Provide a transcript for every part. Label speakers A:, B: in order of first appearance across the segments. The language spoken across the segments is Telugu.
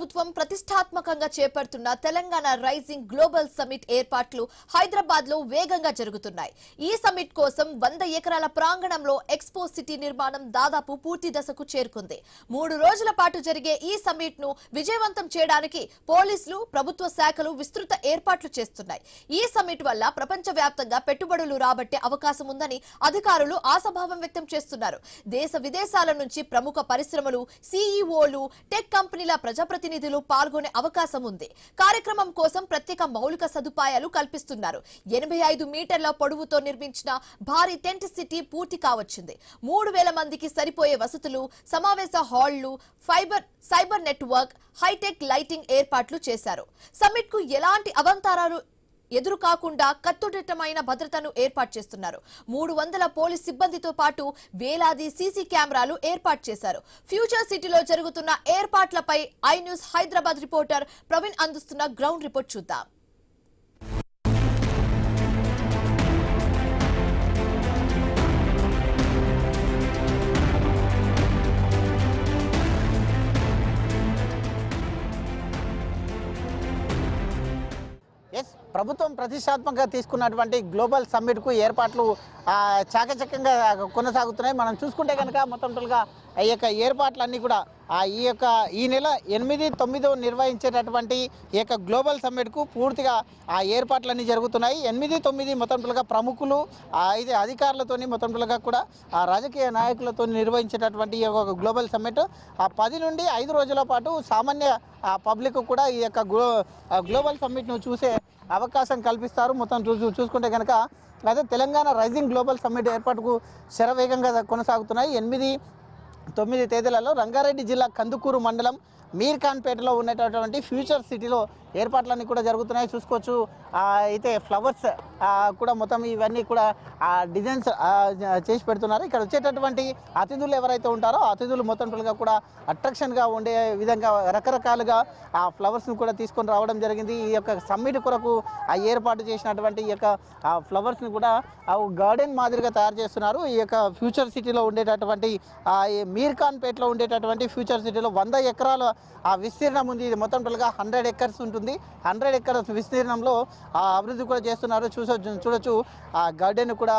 A: ప్రభుత్వం ప్రతిష్టాత్మకంగా చేపడుతున్న తెలంగాణ రైజింగ్ గ్లోబల్ సమిట్ ఏర్పాట్లు హైదరాబాద్ లో వేగంగా జరుగుతున్నాయి. ఈ సమిట్ కోసం 100 ఎకరాల ప్రాంగణంలో ఎక్స్పో సిటీ నిర్మాణం దాదాపు పూర్తి దశకు చేరుకుంది. 3 రోజుల పాటు జరిగే ఈ సమిట్ ను విజయవంతం చేయడానికి పోలీసులు, ప్రభుత్వ శాఖలు విస్తృత ఏర్పాట్లు చేస్తున్నాయి. ఈ సమిట్ వల్ల ప్రపంచవ్యాప్తంగా పెట్టుబడులు రాబట్టే అవకాశం ఉందని అధికారులు ఆశాభావం వ్యక్తం చేస్తున్నారు. దేశ విదేశాల నుంచి ప్రముఖ పరిశ్రమలు, సీఈఓలు, టెక్ కంపెనీల ప్రజాప్రతినిధులు పాల్గొనే అవకాశం ఉంది. కార్యక్రమం కోసం ప్రత్యేక మౌలిక సదుపాయాలు కల్పిస్తున్నారు. 85 మీటర్ల పొడవుతో నిర్మించిన భారీ టెంట్ సిటీ పూర్తి కావచ్చింది. 3000 మందికి సరిపోయే వసతులు, సమావేశ హాళ్లు, సైబర్ నెట్వర్క్, హైటెక్ లైటింగ్ ఏర్పాట్లు చేశారు. సమ్మిట్ కు ఎలాంటి అవాంతరాలు ఎదురు కాకుండా కట్టుదిట్టమైన భద్రతను ఏర్పాటు చేస్తున్నారు. 300 పోలీస్ సిబ్బందితో పాటు వేలాది సీసీ కెమెరాలు ఏర్పాటు చేశారు. ఫ్యూచర్ సిటీలో జరుగుతున్న ఏర్పాట్లపై ఐ న్యూస్ హైదరాబాద్ రిపోర్టర్ ప్రవీణ్ అందిస్తున్న గ్రౌండ్ రిపోర్ట్ చూద్దాం.
B: ప్రభుత్వం ప్రతిష్టాత్మకంగా తీసుకున్నటువంటి గ్లోబల్ సమ్మిట్కు ఏర్పాట్లు చాకచక్యంగా కొనసాగుతున్నాయి. మనం చూసుకుంటే కనుక మొత్తం టోల్గా ఈ యొక్క ఏర్పాట్లన్నీ కూడా ఈ నెల 8, 9 నిర్వహించేటటువంటి ఈ యొక్క గ్లోబల్ సమ్మిట్కు పూర్తిగా ఆ ఏర్పాట్లన్నీ జరుగుతున్నాయి. 8, 9 మొత్తం టోల్గా ప్రముఖులు, అయితే అధికారులతోని మొత్తం టోల్గా కూడా రాజకీయ నాయకులతో నిర్వహించేటటువంటి ఈ యొక్క గ్లోబల్ సమ్మిట్ 10 నుండి 5 రోజుల పాటు సామాన్య పబ్లిక్ కూడా ఈ యొక్క గ్లోబల్ సమ్మిట్ను చూసే అవకాశం కల్పిస్తారు. మొత్తం చూసుకుంటే కనుక అయితే తెలంగాణ రైజింగ్ గ్లోబల్ సమ్మిట్ ఏర్పాటుకు శరవేగంగా కొనసాగుతున్నాయి. 8, 9 తేదీలలో రంగారెడ్డి జిల్లా కందుకూరు మండలం మీర్ఖాన్పేటలో ఉన్నటువంటి ఫ్యూచర్ సిటీలో ఏర్పాట్లన్నీ కూడా జరుగుతున్నాయి. చూసుకోవచ్చు. అయితే ఫ్లవర్స్ కూడా మొత్తం ఇవన్నీ కూడా డిజైన్స్ చేసి పెడుతున్నారు. ఇక్కడ వచ్చేటటువంటి అతిథులు ఎవరైతే ఉంటారో అతిథులు మొత్తం కూడా అట్రాక్షన్గా ఉండే విధంగా రకరకాలుగా ఆ ఫ్లవర్స్ను కూడా తీసుకొని రావడం జరిగింది. ఈ యొక్క సమ్మిట్ కొరకు ఏర్పాటు చేసినటువంటి ఈ యొక్క ఫ్లవర్స్ని కూడా గార్డెన్ మాదిరిగా తయారు చేస్తున్నారు. ఈ యొక్క ఫ్యూచర్ సిటీలో ఉండేటటువంటి మీర్ఖాన్పేటలో ఉండేటటువంటి ఫ్యూచర్ సిటీలో 100 ఎకరాల విస్తీర్ణం ఉంది. ఇది మొత్తం టోల్గా 100 ఎకర్స్ ఉంటుంది. 100 ఎకర్స్ విస్తీర్ణంలో అభివృద్ధి కూడా చేస్తున్నారు. చూడొచ్చు గార్డెన్ కూడా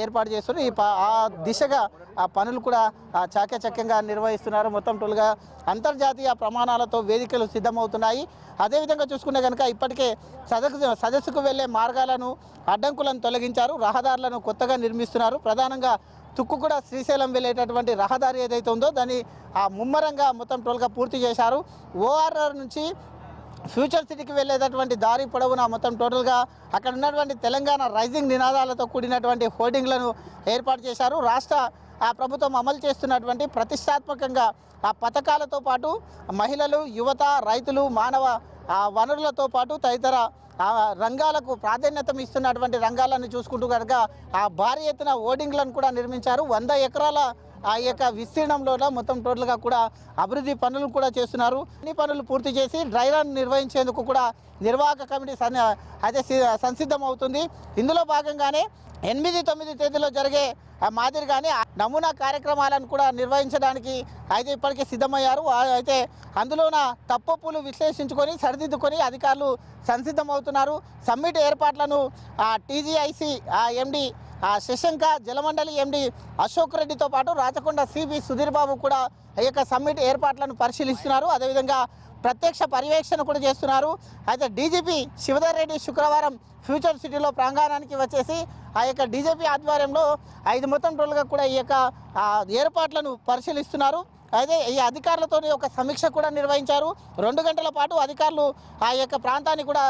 B: ఏర్పాటు చేస్తున్నారు. ఆ దిశగా పనులు కూడా చాకచక్యంగా నిర్వహిస్తున్నారు. మొత్తం టోల్గా అంతర్జాతీయ ప్రమాణాలతో వేదికలు సిద్ధమవుతున్నాయి. అదేవిధంగా చూసుకుంటే కనుక ఇప్పటికే సదస్సుకు వెళ్లే మార్గాలను, అడ్డంకులను తొలగించారు. రహదారులను కొత్తగా నిర్మిస్తున్నారు. ప్రధానంగా తుక్కుగూడ శ్రీశైలం వెళ్ళేటటువంటి రహదారి ఏదైతే ఉందో దాన్ని ముమ్మరంగా మొత్తం టోల్గా పూర్తి చేశారు. ఓఆర్ఆర్ నుంచి ఫ్యూచర్ సిటీకి వెళ్ళేటటువంటి దారి పొడవునా మొత్తం టోటల్గా అక్కడ ఉన్నటువంటి తెలంగాణ రైజింగ్ నినాదాలతో కూడినటువంటి హోర్డింగ్లను ఏర్పాటు చేశారు. రాష్ట్ర ప్రభుత్వం అమలు చేస్తున్నటువంటి ప్రతిష్టాత్మకంగా పథకాలతో పాటు మహిళలు, యువత, రైతులు, మానవ వనరులతో పాటు తదితర రంగాలకు ప్రాధాన్యత ఇస్తున్నటువంటి రంగాలను చూసుకుంటూ కనుక భారీ ఎత్తున హోర్డింగ్లను కూడా నిర్మించారు. 100 ఎకరాల ఆ యొక్క విస్తీర్ణంలో మొత్తం టోటల్గా కూడా అభివృద్ధి పనులు కూడా చేస్తున్నారు. అన్ని పనులు పూర్తి చేసి డ్రై రన్ నిర్వహించేందుకు కూడా నిర్వాహక కమిటీ అయితే సంసిద్ధం అవుతుంది. ఇందులో భాగంగానే 8, 9 తేదీలో జరిగే మాదిరిగానే నమూనా కార్యక్రమాలను కూడా నిర్వహించడానికి అయితే ఇప్పటికే సిద్ధమయ్యారు. అయితే అందులోన తప్పులు విశ్లేషించుకొని సరిదిద్దుకొని అధికారులు సంసిద్ధమవుతున్నారు. సమ్మిట్ ఏర్పాట్లను టీజీఐసి ఎండి శశంక, జలమండలి ఎండి అశోక్ రెడ్డితో పాటు రాచకొండ సిబి సుధీర్ బాబు కూడా ఈ యొక్క సమ్మిట్ ఏర్పాట్లను పరిశీలిస్తున్నారు. అదేవిధంగా ప్రత్యక్ష పర్యవేక్షణ కూడా చేస్తున్నారు. అయితే డీజీపీ శివధర్ రెడ్డి శుక్రవారం ఫ్యూచర్ సిటీలో ప్రాంగణానికి వచ్చేసి ఆ యొక్క డీజీపీ ఆధ్వర్యంలో 5 మొత్తం టోల్గా కూడా ఈ యొక్క ఏర్పాట్లను పరిశీలిస్తున్నారు. అయితే ఈ అధికారులతో ఒక సమీక్ష కూడా నిర్వహించారు. 2 గంటల పాటు అధికారులు ఆ యొక్క ప్రాంతాన్ని కూడా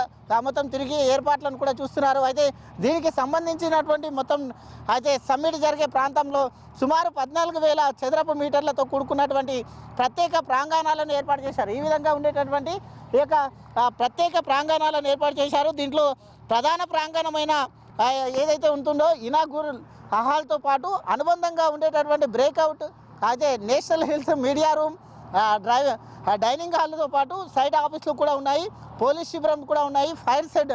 B: మొత్తం తిరిగి ఏర్పాట్లను కూడా చూస్తున్నారు. అయితే దీనికి సంబంధించినటువంటి మొత్తం అయితే సమ్మిట్ జరిగే ప్రాంతంలో సుమారు 14,000 చదరపు మీటర్లతో కూడుకున్నటువంటి ప్రత్యేక ప్రాంగణాలను ఏర్పాటు చేశారు. ఈ విధంగా ఉండేటటువంటి ఈ యొక్క ప్రత్యేక ప్రాంగణాలను ఏర్పాటు చేశారు. దీంట్లో ప్రధాన ప్రాంగణమైన ఏదైతే ఉంటుందో ఇనాగూరల్ హాల్తో పాటు అనుబంధంగా ఉండేటటువంటి బ్రేక్అవుట్, అయితే national hills media room, dining హాల్తో పాటు సైడ్ ఆఫీసులు కూడా ఉన్నాయి. పోలీస్ శిబిరం కూడా ఉన్నాయి, ఫైర్ సెడ్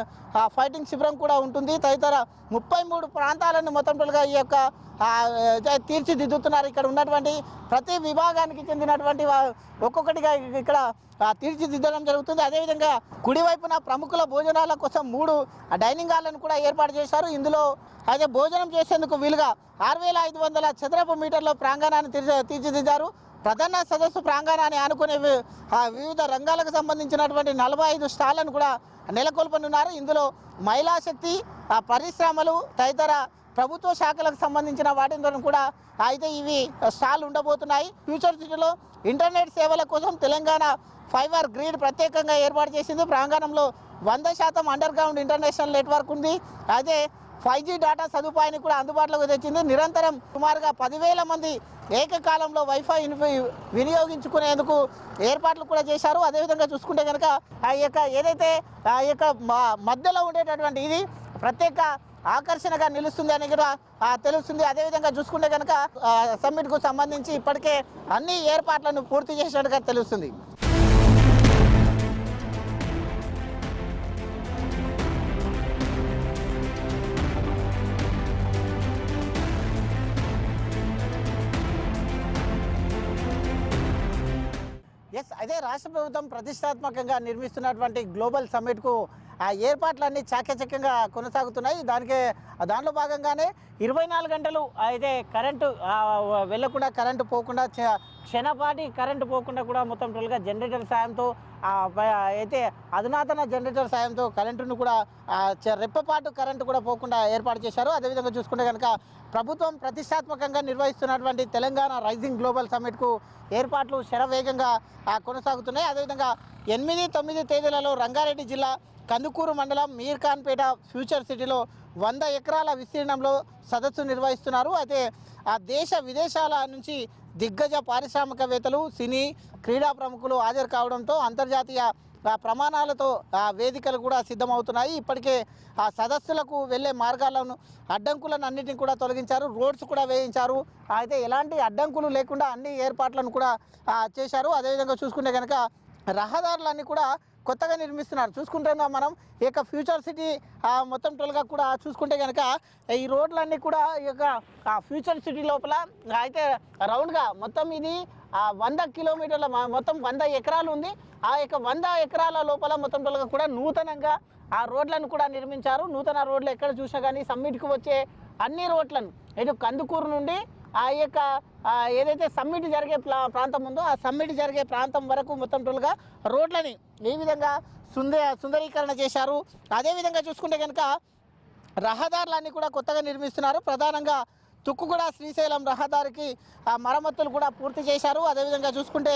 B: ఫైటింగ్ శిబిరం కూడా ఉంటుంది. తదితర 33 ప్రాంతాలను మొత్తం టోటల్గా ఈ యొక్క తీర్చిదిద్దుతున్నారు. ఇక్కడ ఉన్నటువంటి ప్రతి విభాగానికి చెందినటువంటి ఒక్కొక్కటిగా ఇక్కడ తీర్చిదిద్దడం జరుగుతుంది. అదేవిధంగా కుడివైపున ప్రముఖుల భోజనాల కోసం 3 డైనింగ్ హాల్లను కూడా ఏర్పాటు చేశారు. ఇందులో అయితే భోజనం చేసేందుకు వీలుగా 6500 చదరపు మీటర్ల ప్రాంగణాన్ని తీర్చిదిద్దారు. ప్రధాన సదస్సు ప్రాంగణాన్ని ఆనుకునే వివిధ రంగాలకు సంబంధించినటువంటి 45 స్టాళ్లను కూడా నెలకొల్పనున్నారు. ఇందులో మహిళా శక్తి, పరిశ్రమలు, తదితర ప్రభుత్వ శాఖలకు సంబంధించిన వాటితో కూడా అయితే ఇవి స్టాల్ ఉండబోతున్నాయి. ఫ్యూచర్ సిటీలో ఇంటర్నెట్ సేవల కోసం తెలంగాణ ఫైబర్ గ్రిడ్ ప్రత్యేకంగా ఏర్పాటు చేసింది. ప్రాంగణంలో 100% అండర్ గ్రౌండ్ ఇంటర్నేషనల్ నెట్వర్క్ ఉంది. అదే 5G డేటా సదుపాయాన్ని కూడా అందుబాటులోకి తెచ్చింది. నిరంతరం సుమారుగా 10,000 మంది ఏకకాలంలో వైఫై వినియోగించుకునేందుకు ఏర్పాట్లు కూడా చేశారు. అదేవిధంగా చూసుకుంటే కనుక ఆ యొక్క ఏదైతే ఆ యొక్క మధ్యలో ఉండేటటువంటి ఇది ప్రత్యేక ఆకర్షణగా నిలుస్తుంది అని కూడా తెలుస్తుంది. అదేవిధంగా చూసుకుంటే కనుక సమ్మిట్కు సంబంధించి ఇప్పటికే అన్ని ఏర్పాట్లను పూర్తి చేసినట్టుగా తెలుస్తుంది. అదే రాష్ట్ర ప్రభుత్వం ప్రతిష్టాత్మకంగా నిర్మిస్తున్నటువంటి గ్లోబల్ సమ్మిట్కు ఆ ఏర్పాట్లన్నీ చాకచక్యంగా కొనసాగుతున్నాయి. దాంట్లో భాగంగానే 24 గంటలు అయితే కరెంటు వెళ్ళకుండా, కరెంటు పోకుండా, క్షణపాటి కరెంటు పోకుండా కూడా మొత్తం టోల్గా జనరేటర్ సాయంతో అయితే అధునాతన జనరేటర్ సాయంతో కరెంటును కూడా రెప్పపాటు కరెంటు కూడా పోకుండా ఏర్పాటు చేశారు. అదేవిధంగా చూసుకుంటే కనుక ప్రభుత్వం ప్రతిష్టాత్మకంగా నిర్వహిస్తున్నటువంటి తెలంగాణ రైజింగ్ గ్లోబల్ సమ్మిట్కు ఏర్పాట్లు శరవేగంగా కొనసాగుతున్నాయి. అదేవిధంగా 8, 9 తేదీలలో రంగారెడ్డి జిల్లా కందుకూరు మండలం మీర్ఖాన్పేట ఫ్యూచర్ సిటీలో 100 ఎకరాల విస్తీర్ణంలో సదస్సు నిర్వహిస్తున్నారు. అయితే ఆ దేశ విదేశాల నుంచి దిగ్గజ పారిశ్రామికవేత్తలు, సినీ, క్రీడా ప్రముఖులు హాజరు కావడంతో అంతర్జాతీయ ప్రమాణాలతో వేదికలు కూడా సిద్ధమవుతున్నాయి. ఇప్పటికే ఆ సదస్సులకు వెళ్ళే మార్గాలను అడ్డంకులను అన్నింటినీ కూడా తొలగించారు, రోడ్స్ కూడా వేయించారు. అయితే ఎలాంటి అడ్డంకులు లేకుండా అన్ని ఏర్పాట్లను కూడా చేశారు. అదేవిధంగా చూసుకుంటే కనుక రహదారులన్నీ కూడా కొత్తగా నిర్మిస్తున్నారు. చూసుకుంటున్నాం మనం ఈ యొక్క ఫ్యూచర్ సిటీ మొత్తం టోల్గా కూడా చూసుకుంటే కనుక ఈ రోడ్లన్నీ కూడా ఈ యొక్క ఫ్యూచర్ సిటీ లోపల అయితే రౌండ్గా మొత్తం ఇది 100 కిలోమీటర్ల మొత్తం 100 ఎకరాలు ఉంది. ఆ యొక్క 100 ఎకరాల లోపల మొత్తం టోల్గా కూడా నూతనంగా ఆ రోడ్లను కూడా నిర్మించారు. నూతన రోడ్లు ఎక్కడ చూసినా కానీ సమ్మిట్కు వచ్చే అన్ని రోడ్లను ఇటు కందుకూరు నుండి ఆ యొక్క ఏదైతే సమ్మిట్ జరిగే ప్రాంతం ఉందో ఆ సమ్మిట్ జరిగే ప్రాంతం వరకు మొత్తం టోల్గా రోడ్లని ఈ విధంగా సుందరీకరణ చేశారు. అదేవిధంగా చూసుకుంటే కనుక రహదారులన్నీ కూడా కొత్తగా నిర్మిస్తున్నారు. ప్రధానంగా తుక్కుగూడ శ్రీశైలం రహదారికి మరమ్మతులు కూడా పూర్తి చేశారు. అదేవిధంగా చూసుకుంటే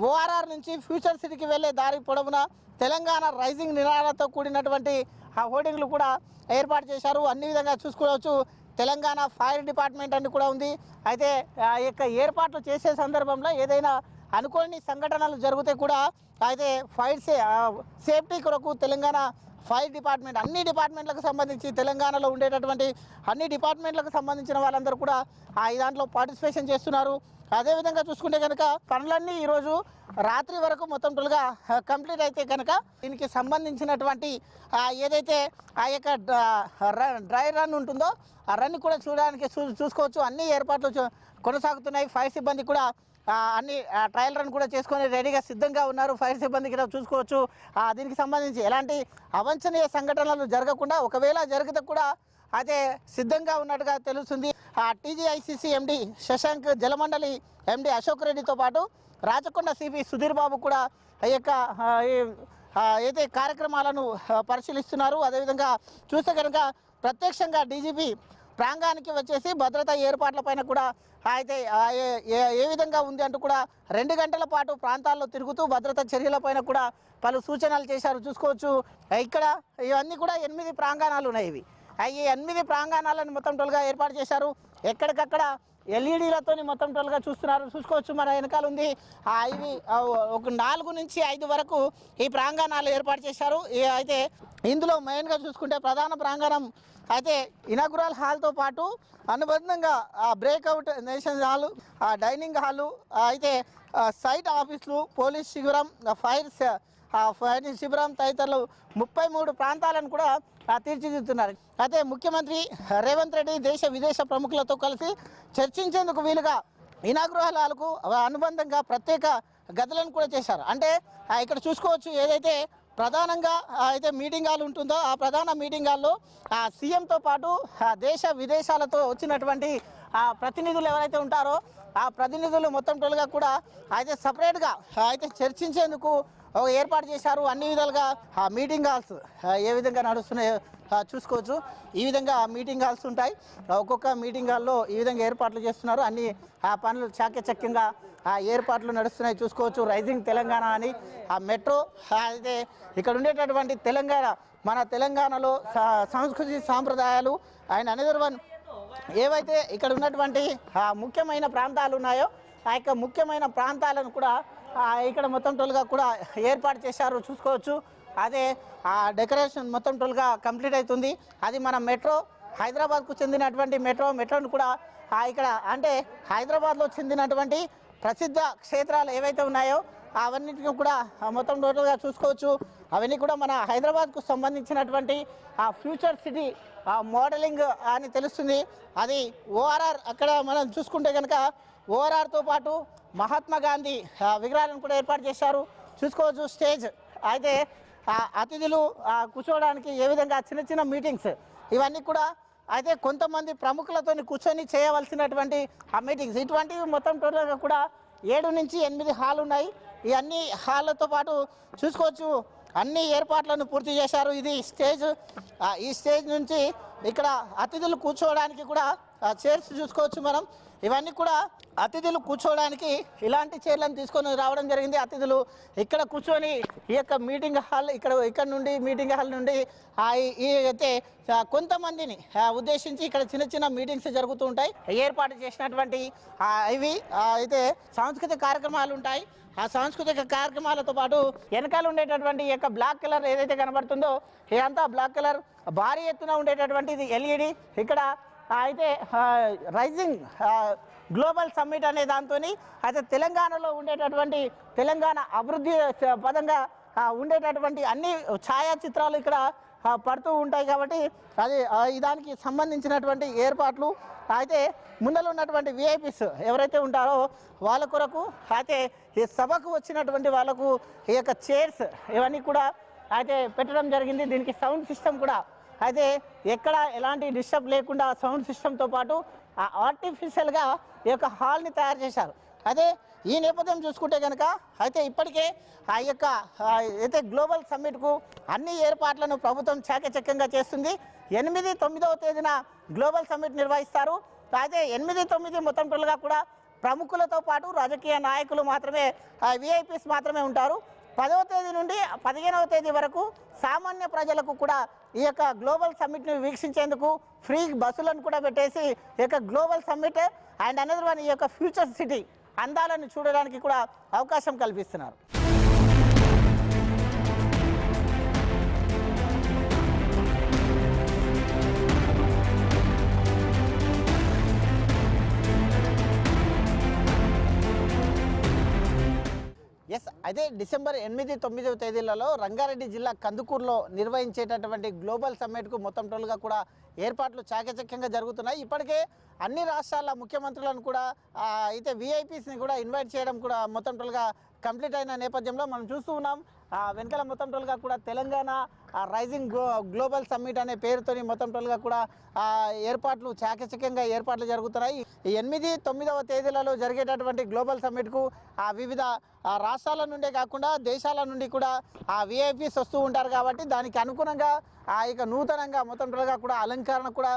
B: ఓఆర్ఆర్ నుంచి ఫ్యూచర్ సిటీకి వెళ్ళే దారి పొడవున తెలంగాణ రైజింగ్ నినాదాలతో కూడినటువంటి ఆ హోర్డింగ్లు కూడా ఏర్పాటు చేశారు. అన్ని విధంగా చూసుకోవచ్చు. తెలంగాణ ఫైర్ డిపార్ట్మెంట్ అని కూడా ఉంది. అయితే ఆ యొక్క ఏర్పాట్లు చేసే సందర్భంలో ఏదైనా అనుకోని సంఘటనలు జరిగితే కూడా అయితే ఫైర్ సేఫ్టీ కొరకు తెలంగాణ ఫైర్ డిపార్ట్మెంట్ అన్ని డిపార్ట్మెంట్లకు సంబంధించి తెలంగాణలో ఉండేటటువంటి అన్ని డిపార్ట్మెంట్లకు సంబంధించిన వాళ్ళందరూ కూడా దాంట్లో పార్టిసిపేషన్ చేస్తున్నారు. అదేవిధంగా చూసుకుంటే కనుక పనులన్నీ ఈరోజు రాత్రి వరకు మొత్తం టోల్గా కంప్లీట్ అయితే కనుక దీనికి సంబంధించినటువంటి ఏదైతే ఆ యొక్క డ్రై రన్ ఉంటుందో ఆ రన్ కూడా చూసుకోవచ్చు. అన్ని ఏర్పాట్లు కొనసాగుతున్నాయి. ఫైర్ సిబ్బంది కూడా అన్ని ట్రయల్ రన్ కూడా చేసుకొని రెడీగా సిద్ధంగా ఉన్నారు. ఫైర్ సిబ్బంది కూడా చూసుకోవచ్చు. దీనికి సంబంధించి ఎలాంటి అవాంఛనీయ సంఘటనలు జరగకుండా ఒకవేళ జరిగితే కూడా అదే సిద్ధంగా ఉన్నట్టుగా తెలుస్తుంది. టీజీఐసీసీ ఎండి శశాంక్, జలమండలి ఎండి అశోక్ రెడ్డితో పాటు రాచకొండ సిపి సుధీర్ బాబు కూడా ఈ యొక్క ఏదైతే కార్యక్రమాలను పరిశీలిస్తున్నారు. అదేవిధంగా చూస్తే కనుక ప్రత్యక్షంగా డీజీపీ ప్రాంగానికి వచ్చేసి భద్రతా ఏర్పాట్లపైన కూడా అయితే ఏ విధంగా ఉంది అంటూ కూడా 2 గంటల పాటు ప్రాంతాల్లో తిరుగుతూ భద్రతా చర్యలపైన కూడా పలు సూచనలు చేశారు. చూసుకోవచ్చు. ఇక్కడ ఇవన్నీ కూడా 8 ప్రాంగణాలు ఉన్నాయి. ఇవి ఈ 8 ప్రాంగణాలను మొత్తం టోల్గా ఏర్పాటు చేశారు. ఎక్కడికక్కడ ఎల్ఈడీలతో మొత్తం టోల్గా చూసుకోవచ్చు. మన వెనకాల ఉంది. ఇవి ఒక 4 నుంచి 5 వరకు ఈ ప్రాంగణాలు ఏర్పాటు చేశారు. అయితే ఇందులో మెయిన్గా చూసుకుంటే ప్రధాన ప్రాంగణం అయితే ఇనాగురల్ హాల్తో పాటు అనుబంధంగా breakout nation hall, dining hall, అయితే సైట్ ఆఫీసులు, పోలీస్ శిబిరం, ఫైర్ ఫైరింగ్ శిబిరం తదితరులు 33 ప్రాంతాలను కూడా తీర్చిదిద్దుతున్నారు. అయితే ముఖ్యమంత్రి రేవంత్ రెడ్డి దేశ విదేశ ప్రముఖులతో కలిసి చర్చించేందుకు వీలుగా ఇనాగృహాలకు అనుబంధంగా ప్రత్యేక గదులను కూడా చేశారు. అంటే ఇక్కడ చూసుకోవచ్చు, ఏదైతే ప్రధానంగా అయితే మీటింగ్ హాల్ ఉంటుందో ఆ ప్రధాన మీటింగ్ హాల్లో సీఎంతో పాటు దేశ విదేశాలతో వచ్చినటువంటి ప్రతినిధులు ఎవరైతే ఉంటారో ఆ ప్రతినిధులు మొత్తం టోల్గా కూడా అయితే సపరేట్గా అయితే చర్చించేందుకు ఏర్పాటు చేశారు. అన్ని విధాలుగా మీటింగ్ హాల్స్ ఏ విధంగా నడుస్తున్నాయో చూసుకోవచ్చు. ఈ విధంగా మీటింగ్ హాల్స్ ఉంటాయి. ఒక్కొక్క మీటింగ్ హాల్లో ఈ విధంగా ఏర్పాట్లు చేస్తున్నారు. అన్ని పనులు చాకచక్యంగా ఏర్పాట్లు నడుస్తున్నాయి చూసుకోవచ్చు. రైజింగ్ తెలంగాణ అని మెట్రో అయితే ఇక్కడ ఉండేటటువంటి తెలంగాణ, మన తెలంగాణలో సంస్కృతి సాంప్రదాయాలు అండ్ అనదర్ వన్ ఏవైతే ఇక్కడ ఉన్నటువంటి ముఖ్యమైన ప్రాంతాలు ఉన్నాయో ఆ యొక్క ముఖ్యమైన ప్రాంతాలను కూడా ఇక్కడ మొత్తం టోల్గా కూడా ఏర్పాటు చేశారు చూసుకోవచ్చు. అదే డెకరేషన్ మొత్తం టోల్గా కంప్లీట్ అవుతుంది. అది మన మెట్రో, హైదరాబాద్కు చెందినటువంటి మెట్రోను కూడా ఇక్కడ అంటే హైదరాబాద్లో చెందినటువంటి ప్రసిద్ధ క్షేత్రాలు ఏవైతే ఉన్నాయో అవన్నిటిని కూడా మొత్తం టోటల్గా చూసుకోవచ్చు. అవన్నీ కూడా మన హైదరాబాద్కు సంబంధించినటువంటి ఫ్యూచర్ సిటీ మోడలింగ్ అని తెలుస్తుంది. అది ఓఆర్ఆర్ అక్కడ మనం చూసుకుంటే కనుక ఓఆర్ఆర్తో పాటు మహాత్మా గాంధీ విగ్రహాలను కూడా ఏర్పాటు చేశారు చూసుకోవచ్చు. స్టేజ్ అయితే అతిథులు కూర్చోవడానికి ఏ విధంగా చిన్న చిన్న మీటింగ్స్ ఇవన్నీ కూడా అయితే కొంతమంది ప్రముఖులతో కూర్చొని చేయవలసినటువంటి మీటింగ్స్ ఇటువంటివి మొత్తం టోటల్గా కూడా 7 నుంచి 8 హాల్ ఉన్నాయి. ఈ అన్ని హాళ్ళతో పాటు చూసుకోవచ్చు అన్ని ఏర్పాట్లను పూర్తి చేశారు. ఇది స్టేజ్. ఈ స్టేజ్ నుంచి ఇక్కడ అతిథులు కూర్చోవడానికి కూడా చైర్స్ చూసుకోవచ్చు మనం. ఇవన్నీ కూడా అతిథులు కూర్చోవడానికి ఇలాంటి చైర్లను తీసుకొని రావడం జరిగింది. అతిథులు ఇక్కడ కూర్చొని ఈ యొక్క మీటింగ్ హాల్ ఇక్కడ నుండి మీటింగ్ హాల్ నుండి ఈ అయితే కొంతమందిని ఉద్దేశించి ఇక్కడ చిన్న చిన్న మీటింగ్స్ జరుగుతూ ఉంటాయి. ఏర్పాటు చేసినటువంటి ఇవి అయితే సాంస్కృతిక కార్యక్రమాలు ఉంటాయి. ఆ సాంస్కృతిక కార్యక్రమాలతో పాటు వెనకాల ఉండేటటువంటి ఈ యొక్క బ్లాక్ కలర్ ఏదైతే కనబడుతుందో ఇదంతా బ్లాక్ కలర్. భారీ ఎత్తున ఉండేటటువంటిది ఎల్ఈడి. ఇక్కడ అయితే రైజింగ్ గ్లోబల్ సమ్మిట్ అనే దాంతో అయితే తెలంగాణలో ఉండేటటువంటి తెలంగాణ అభివృద్ధి పదంగా ఉండేటటువంటి అన్ని ఛాయాచిత్రాలు ఇక్కడ పడుతూ ఉంటాయి. కాబట్టి అది దానికి సంబంధించినటువంటి ఏర్పాట్లు అయితే ముందర ఉన్నటువంటి విఐపీస్ ఎవరైతే ఉంటారో వాళ్ళ కొరకు అయితే ఈ సభకు వచ్చినటువంటి వాళ్ళకు ఈ యొక్క చైర్స్ ఇవన్నీ కూడా అయితే పెట్టడం జరిగింది. దీనికి సౌండ్ సిస్టమ్ కూడా అయితే ఎక్కడ ఎలాంటి డిస్టర్బ్ లేకుండా సౌండ్ సిస్టమ్తో పాటు ఆర్టిఫిషియల్గా ఈ యొక్క హాల్ని తయారు చేశారు. అదే ఈ నేపథ్యం చూసుకుంటే కనుక అయితే ఇప్పటికే ఆ యొక్క అయితే గ్లోబల్ సమ్మిట్కు అన్ని ఏర్పాట్లను ప్రభుత్వం చాకచక్యంగా చేస్తుంది. 8, 9వ తేదీన గ్లోబల్ సమ్మిట్ నిర్వహిస్తారు. అయితే 8, 9 మొత్తం టోల్గా కూడా ప్రముఖులతో పాటు రాజకీయ నాయకులు మాత్రమే విఐపీస్ మాత్రమే ఉంటారు. 10వ తేదీ నుండి 15వ తేదీ వరకు సామాన్య ప్రజలకు కూడా ఈ యొక్క గ్లోబల్ సమ్మిట్ని వీక్షించేందుకు ఫ్రీ బస్సులను కూడా పెట్టేసి ఈ యొక్క global summit and another one ఈ యొక్క ఫ్యూచర్ సిటీ అందాలను చూడడానికి కూడా అవకాశం కల్పిస్తున్నారు. ఎస్ అయితే డిసెంబర్ 8, 9వ తేదీలలో రంగారెడ్డి జిల్లా కందుకూరులో నిర్వహించేటటువంటి గ్లోబల్ సమ్మిట్కు మొత్తం టోల్గా కూడా ఏర్పాట్లు చాకచక్యంగా జరుగుతున్నాయి. ఇప్పటికే అన్ని రాష్ట్రాల ముఖ్యమంత్రులను కూడా అయితే విఐపీస్ని కూడా ఇన్వైట్ చేయడం కూడా మొత్తం టోల్గా కంప్లీట్ అయిన నేపథ్యంలో మనం చూస్తూ ఉన్నాం. వెనకాల మొత్తం టోల్గా కూడా తెలంగాణ రైజింగ్ గ్లోబల్ సమ్మిట్ అనే పేరుతోని మొత్తం టోల్గా కూడా ఏర్పాట్లు చాకచక్యంగా ఏర్పాట్లు జరుగుతున్నాయి. ఈ 8, 9వ తేదీలలో జరిగేటటువంటి గ్లోబల్ సమ్మిట్కు వివిధ రాష్ట్రాల నుండే కాకుండా దేశాల నుండి కూడా విఐపీస్ వస్తూ ఉంటారు. కాబట్టి దానికి అనుగుణంగా ఇక నూతనంగా మొత్తం టోల్గా కూడా అలంకరణ కూడా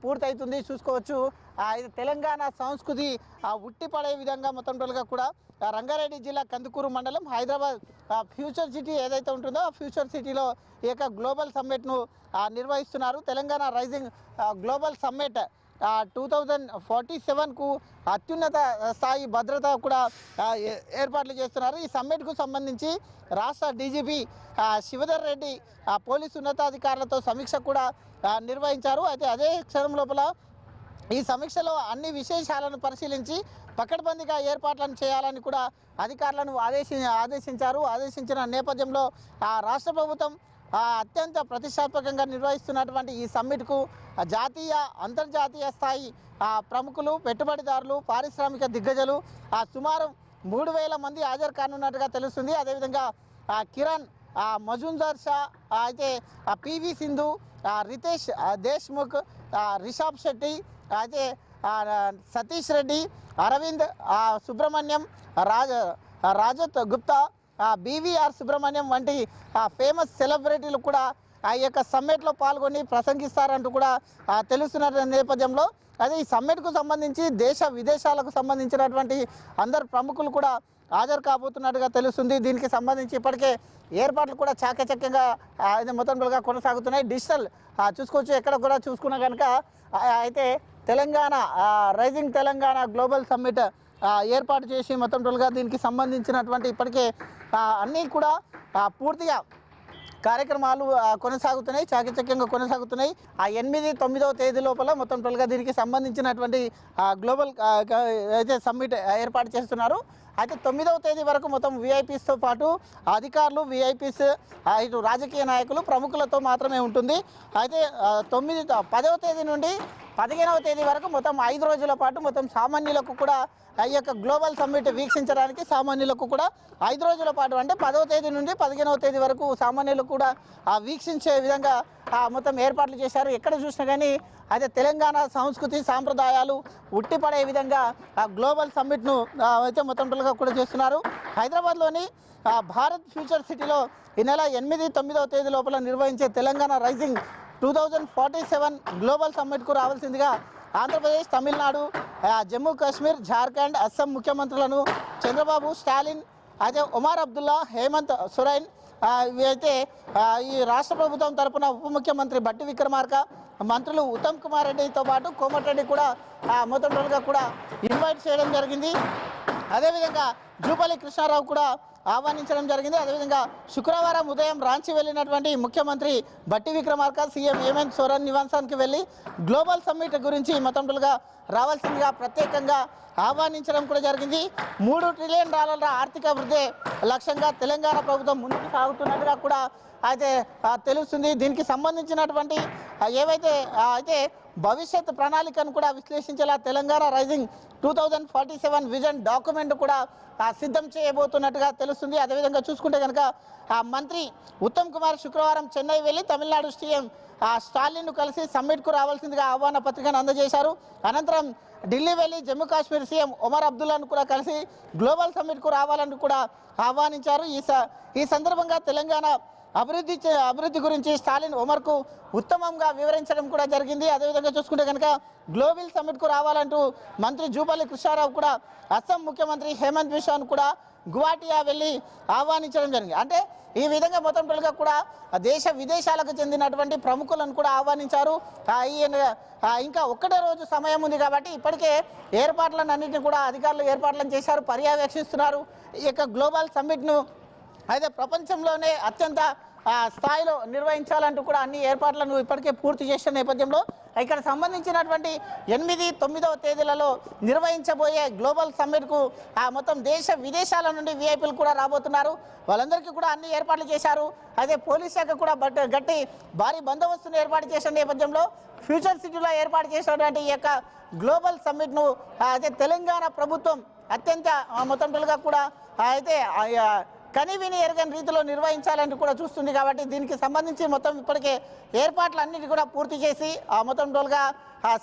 B: పూర్తవుతుంది చూసుకోవచ్చు. ఇది తెలంగాణ సంస్కృతి ఉట్టిపడే విధంగా మొత్తం టోల్గా కూడా రంగారెడ్డి జిల్లా కందుకూరు మండలం హైదరాబాద్ ఫ్యూచర్ సిటీ ఏదైతే ఉంటుందో ఆ ఫ్యూచర్ సిటీలో ఈ యొక్క గ్లోబల్ సమ్మిట్ను నిర్వహిస్తున్నారు. తెలంగాణ రైజింగ్ గ్లోబల్ సమ్మిట్ 2047కు అత్యున్నత స్థాయి భద్రత కూడా ఏర్పాట్లు చేస్తున్నారు. ఈ సమ్మిట్కు సంబంధించి రాష్ట్ర డీజీపీ శివధర్ రెడ్డి పోలీసు ఉన్నతాధికారులతో సమీక్ష కూడా నిర్వహించారు. అయితే అదే క్షణం లోపల ఈ సమీక్షలో అన్ని విశేషాలను పరిశీలించి పకడ్బందీగా ఏర్పాట్లను చేయాలని కూడా అధికారులను ఆదేశించిన నేపథ్యంలో రాష్ట్ర ప్రభుత్వం అత్యంత ప్రతిష్టాత్మకంగా నిర్వహిస్తున్నటువంటి ఈ సమ్మిట్కు జాతీయ అంతర్జాతీయ స్థాయి ప్రముఖులు, పెట్టుబడిదారులు, పారిశ్రామిక దిగ్గజాలు సుమారు 3,000 మంది హాజరు కానున్నట్టుగా తెలుస్తుంది. అదేవిధంగా కిరణ్ మజుందార్ షా, అయితే పివి సింధు, రితేష్ దేశ్ముఖ్, రిషబ్ శెట్టి, అయితే సతీష్ రెడ్డి, అరవింద్ సుబ్రహ్మణ్యం, రాజత్ గుప్తా, బీవీఆర్ సుబ్రహ్మణ్యం వంటి ఫేమస్ సెలబ్రిటీలు కూడా ఆ యొక్క సమ్మిట్లో పాల్గొని ప్రసంగిస్తారంటూ కూడా తెలుస్తున్న నేపథ్యంలో అదే ఈ సమ్మిట్కు సంబంధించి దేశ విదేశాలకు సంబంధించినటువంటి అందరు ప్రముఖులు కూడా హాజరు కాబోతున్నట్టుగా తెలుస్తుంది. దీనికి సంబంధించి ఇప్పటికే ఏర్పాట్లు కూడా చాకచక్యంగా మొత్తంగా కొనసాగుతున్నాయి. డిజిటల్ చూసుకోవచ్చు, ఎక్కడ కూడా చూసుకున్నా కనుక అయితే Telangana rising Telangana global summit ఏర్పాటు చేసి మొత్తం టోల్గా దీనికి సంబంధించినటువంటి ఇప్పటికే అన్నీ కూడా పూర్తిగా కార్యక్రమాలు కొనసాగుతున్నాయి, చాకచక్యంగా కొనసాగుతున్నాయి. 8-9వ తేదీ లోపల మొత్తం టోల్గా దీనికి సంబంధించినటువంటి గ్లోబల్ అయితే సమ్మిట్ ఏర్పాటు చేస్తున్నారు. అయితే 9వ తేదీ వరకు మొత్తం విఐపీస్తో పాటు అధికారులు, విఐపీస్, ఇటు రాజకీయ నాయకులు, ప్రముఖులతో మాత్రమే ఉంటుంది. అయితే 10వ తేదీ నుండి 15వ తేదీ వరకు మొత్తం 5 రోజుల పాటు మొత్తం సామాన్యులకు కూడా ఈ యొక్క గ్లోబల్ సమ్మిట్ వీక్షించడానికి సామాన్యులకు కూడా 5 రోజుల పాటు అంటే 10వ తేదీ నుండి 15వ తేదీ వరకు సామాన్యులకు కూడా వీక్షించే విధంగా మొత్తం ఏర్పాట్లు చేశారు. ఎక్కడ చూసినా కానీ అయితే తెలంగాణ సంస్కృతి సాంప్రదాయాలు ఉట్టిపడే విధంగా గ్లోబల్ సమ్మిట్ను అయితే మొత్తం కూడా చేస్తున్నారు. హైదరాబాద్లోని భారత్ ఫ్యూచర్ సిటీలో ఈ నెల 8-9వ తేదీ లోపల నిర్వహించే తెలంగాణ రైజింగ్ 2047 గ్లోబల్ సమ్మిట్కు రావాల్సిందిగా ఆంధ్రప్రదేశ్, తమిళనాడు, జమ్మూ కాశ్మీర్, జార్ఖండ్, అస్సాం ముఖ్యమంత్రులను చంద్రబాబు, స్టాలిన్, అయితే ఒమర్ అబ్దుల్లా, హేమంత్ సోరెన్, అయితే ఈ రాష్ట్ర ప్రభుత్వం తరపున ఉప ముఖ్యమంత్రి బట్టి విక్రమార్క, మంత్రులు ఉత్తమ్ కుమార్ రెడ్డితో పాటు కోమటిరెడ్డి కూడా మొత్తం రోజుగా కూడా ఇన్వైట్ చేయడం జరిగింది. అదేవిధంగా జూపల్లి కృష్ణారావు కూడా ఆహ్వానించడం జరిగింది. అదేవిధంగా శుక్రవారం ఉదయం రాంచీ వెళ్ళినటువంటి ముఖ్యమంత్రి బట్టి విక్రమార్క, సీఎం హేమంత్ సోరెన్ నివాసానికి వెళ్ళి గ్లోబల్ సమ్మిట్ గురించి మొత్తంగా రావాల్సిందిగా ప్రత్యేకంగా ఆహ్వానించడం కూడా జరిగింది. $3 ట్రిలియన్ ఆర్థిక వృద్ధి లక్ష్యంగా తెలంగాణ ప్రభుత్వం ముందుకు సాగుతున్నట్టుగా కూడా అయితే తెలుస్తుంది. దీనికి సంబంధించినటువంటి ఏవైతే అయితే భవిష్యత్ ప్రణాళికను కూడా విశ్లేషించేలా తెలంగాణ రైజింగ్ 2047 విజన్ డాక్యుమెంట్ కూడా సిద్ధం చేయబోతున్నట్టుగా తెలుస్తుంది. అదేవిధంగా చూసుకుంటే కనుక మంత్రి ఉత్తమ్ కుమార్ శుక్రవారం చెన్నై వెళ్ళి తమిళనాడు సీఎం స్టాలిన్ను కలిసి సమ్మిట్కు రావాల్సిందిగా ఆహ్వాన పత్రికను అందజేశారు. అనంతరం ఢిల్లీ వెళ్ళి జమ్మూ కాశ్మీర్ సీఎం ఒమర్ అబ్దుల్లాను కూడా కలిసి గ్లోబల్ సమ్మిట్కు రావాలని కూడా ఆహ్వానించారు. ఈ సందర్భంగా తెలంగాణ అభివృద్ధి గురించి స్టాలిన్ ఒమర్కు ఉత్తమంగా వివరించడం కూడా జరిగింది. అదేవిధంగా చూసుకుంటే కనుక గ్లోబల్ సమ్మిట్కు రావాలంటూ మంత్రి జూపల్లి కృష్ణారావు కూడా అస్సాం ముఖ్యమంత్రి హేమంత్ బిశ్వాను కూడా గువాహటియా వెళ్ళి ఆహ్వానించడం జరిగింది. అంటే ఈ విధంగా మొత్తం టోల్గా కూడా దేశ విదేశాలకు చెందినటువంటి ప్రముఖులను కూడా ఆహ్వానించారు. ఇంకా ఒక్కటే రోజు సమయం ఉంది కాబట్టి ఇప్పటికే ఏర్పాట్లను అన్నింటినీ కూడా అధికారులు ఏర్పాట్లను చేశారు, పర్యవేక్షిస్తున్నారు. ఈ యొక్క గ్లోబల్ సమ్మిట్ను అయితే ప్రపంచంలోనే అత్యంత స్థాయిలో నిర్వహించాలంటూ కూడా అన్ని ఏర్పాట్లను ఇప్పటికే పూర్తి చేసిన నేపథ్యంలో ఇక్కడ సంబంధించినటువంటి 8-9వ తేదీలలో నిర్వహించబోయే గ్లోబల్ సమ్మిట్కు మొత్తం దేశ విదేశాల నుండి విఐపీలు కూడా రాబోతున్నారు. వాళ్ళందరికీ కూడా అన్ని ఏర్పాట్లు చేశారు. అదే పోలీస్ శాఖ కూడా గట్టి భారీ బందోబస్తును ఏర్పాటు చేసిన నేపథ్యంలో ఫ్యూచర్ సిటీలో ఏర్పాటు చేసినటువంటి ఈ యొక్క గ్లోబల్ సమ్మిట్ను అయితే తెలంగాణ ప్రభుత్వం అత్యంత మొత్తంగా కూడా అయితే కనివిని ఎరగని రీతిలో నిర్వహించాలని కూడా చూస్తుంది. కాబట్టి దీనికి సంబంధించి మొత్తం ఇప్పటికే ఏర్పాట్లు అన్నిటి కూడా పూర్తి చేసి మొత్తం టోల్గా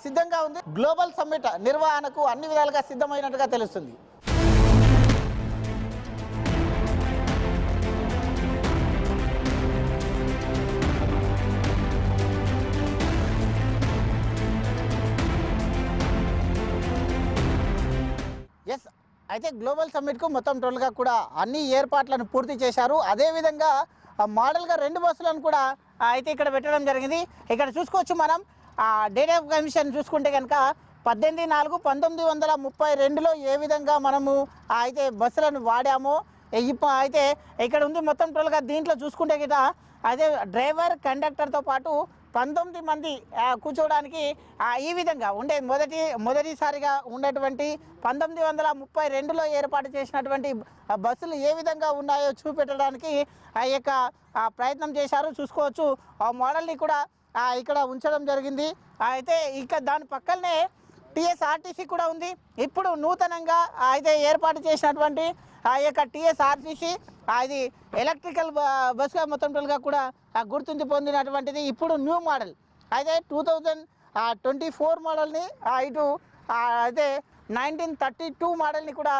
B: సిద్ధంగా ఉంది. గ్లోబల్ సమ్మిట్ నిర్వహణకు అన్ని విధాలుగా సిద్ధమైనట్టుగా తెలుస్తుంది. ఎస్, అయితే గ్లోబల్ సమ్మిట్కు మొత్తం టోల్గా కూడా అన్ని ఏర్పాట్లను పూర్తి చేశారు. అదేవిధంగా మోడల్గా 2 బస్సులను కూడా అయితే ఇక్కడ పెట్టడం జరిగింది. ఇక్కడ చూసుకోవచ్చు మనం డేటా కమిషన్ చూసుకుంటే కనుక 18/4/1932లో ఏ విధంగా మనము అయితే బస్సులను వాడామో అయితే ఇక్కడ ఉంది మొత్తం టోల్గా. దీంట్లో చూసుకుంటే గిట అదే డ్రైవర్, కండక్టర్తో పాటు 19 మంది కూర్చోవడానికి ఈ విధంగా ఉండే మొదటిసారిగా ఉన్నటువంటి 1932లో ఏర్పాటు చేసినటువంటి బస్సులు ఏ విధంగా ఉన్నాయో చూపెట్టడానికి ఆ యొక్క ప్రయత్నం చేశారు. చూసుకోవచ్చు ఆ మోడల్ని కూడా ఇక్కడ ఉంచడం జరిగింది. అయితే ఇక దాని పక్కనే టీఎస్ఆర్టీసీ కూడా ఉంది. ఇప్పుడు నూతనంగా అయితే ఏర్పాటు చేసినటువంటి ఆ యొక్క టీఎస్ఆర్టీసీ అది ఎలక్ట్రికల్ బస్సుగా మొత్తం టోటల్గా కూడా గుర్తింపు పొందినటువంటిది. ఇప్పుడు న్యూ మోడల్ అయితే 2024 మోడల్ని ఇటు అయితే 1932 మోడల్ని కూడా